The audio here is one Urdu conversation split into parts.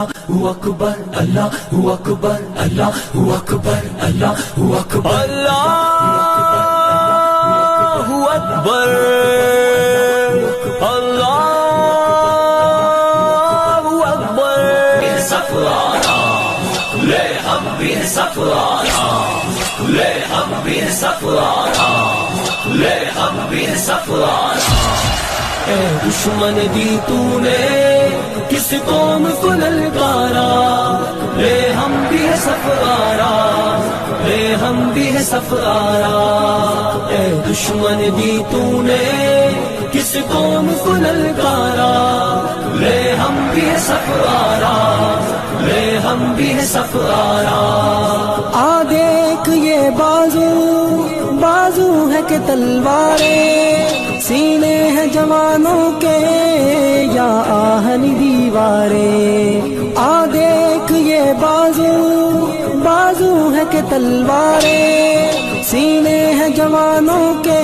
اکبر اللہ اکبر اللہ اکبر اللہ اکبر اللہ اکبر اللہ اکبر سفرانا لے ہم بھی سفرانا لے ہم بھی سفرانا لے ہم بھی سفرانا اے دشمن دی تو نے کس قوم کو للکارا لے ہم بھی سفرارا لے ہم بھی سفرارا اے دشمن دی تو نے کس قوم کو للکارا لے ہم بھی سفرارا لے ہم بھی سفرارا آ دیکھ یہ بازو ہے کہ تلواریں سینے ہیں جوانوں کے یا آہنی دیواریں آ دیکھ یہ بازو ہے کہ تلواریں سینے ہیں جوانوں کے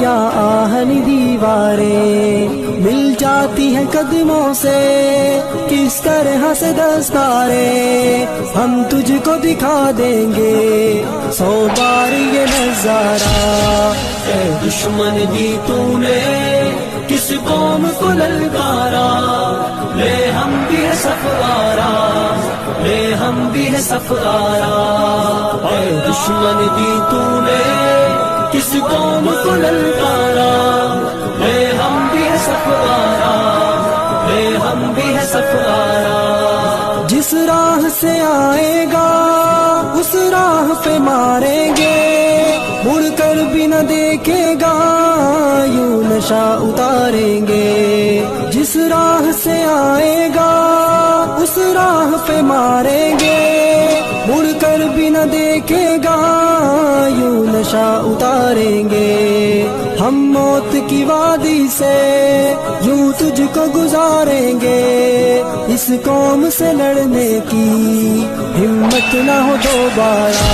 یا آہنی دیواریں مل جاتی ہیں قدموں سے کس طرح سے دستاریں ہم تجھ کو دکھا دیں گے 100 بار یہ نظارہ اے دشمن دی تو نے کس قوم کو للکارا لے ہم بھی سفرارا لے ہم بھی سفرارا اے دشمن دی تو نے کس قوم کو للکارا لے ہم بھی سفرارا لے ہم بھی سفرارا جس راہ سے آئے گا اس راہ پہ ماریں گے مڑ کر بھی نہ دیکھے گا یوں نشہ اتاریں گے جس راہ سے آئے گا اس راہ پہ ماریں گے مڑ کر بھی نہ دیکھے گا یوں نشہ اتاریں گے ہم موت کی وادی سے یوں تجھ کو گزاریں گے اس قوم سے لڑنے کی ہمت نہ ہو دوبارہ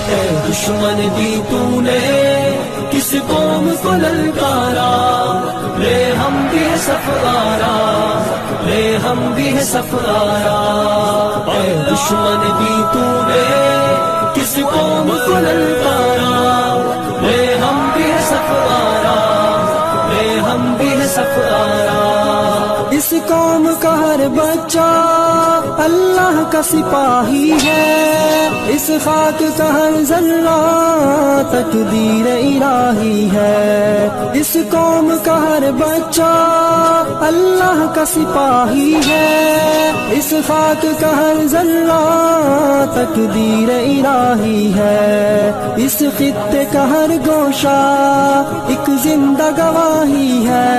اے دشمن دی تو نے کس قوم کو للکارا لے ہم بھی سفرارا لے ہم بھی سفرارا اے دشمن دی تو نے کس قوم کو للکارا لے ہم بھی سفرارا لے ہم بھی سفرارا اس قوم کا ہر بچہ اللہ کا سپاہی ہے اس خاک کا ہر ذرہ تقدیر الہی ہے اس قوم کا ہر بچہ اللہ کا سپاہی ہے اس خاک کا ہر ذرہ تقدیر الہی ہے اس خطے کا ہر گوشہ ایک زندہ گواہی ہے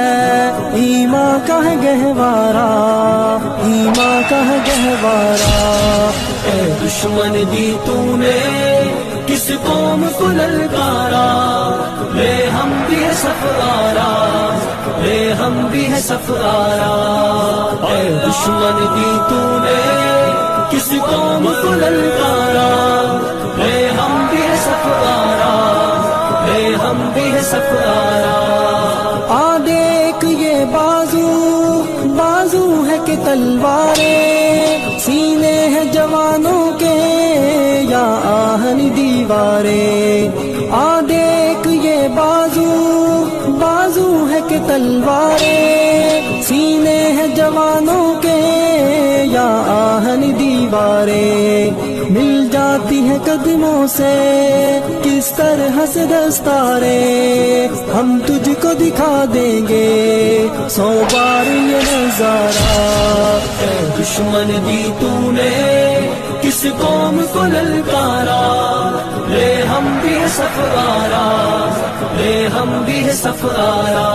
ایمان کا ہے گہوارہ ایمان کا ہے گہوارہ اے دشمن دی تو نے کس قوم کو للکارا لے ہم بھی سفرارا لے ہم بھی سفرارا اے دشمن دی تو نے کس قوم کو للکارا لے ہم بھی سفرارا لے ہم بھی سفرارا آ دیکھ یہ بازو ہے کہ تلواریں سینے ہیں جوانوں کے یا آہنی دیواریں آ دیکھ یہ بازو ہے کہ تلواریں سینے ہیں جوانوں کے یا آہنی دیواریں مل جاتی ہیں قدموں سے کس طرح سے دستاریں ہم تجھ کو دکھا دیں گے 100 بار یہ نظارہ اے دشمن دی تو نے کس قوم کو للکارا لے ہم بھی سفرارا لے ہم بھی سفرارا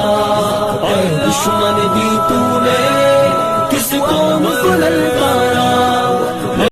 اے دشمن دی تو نے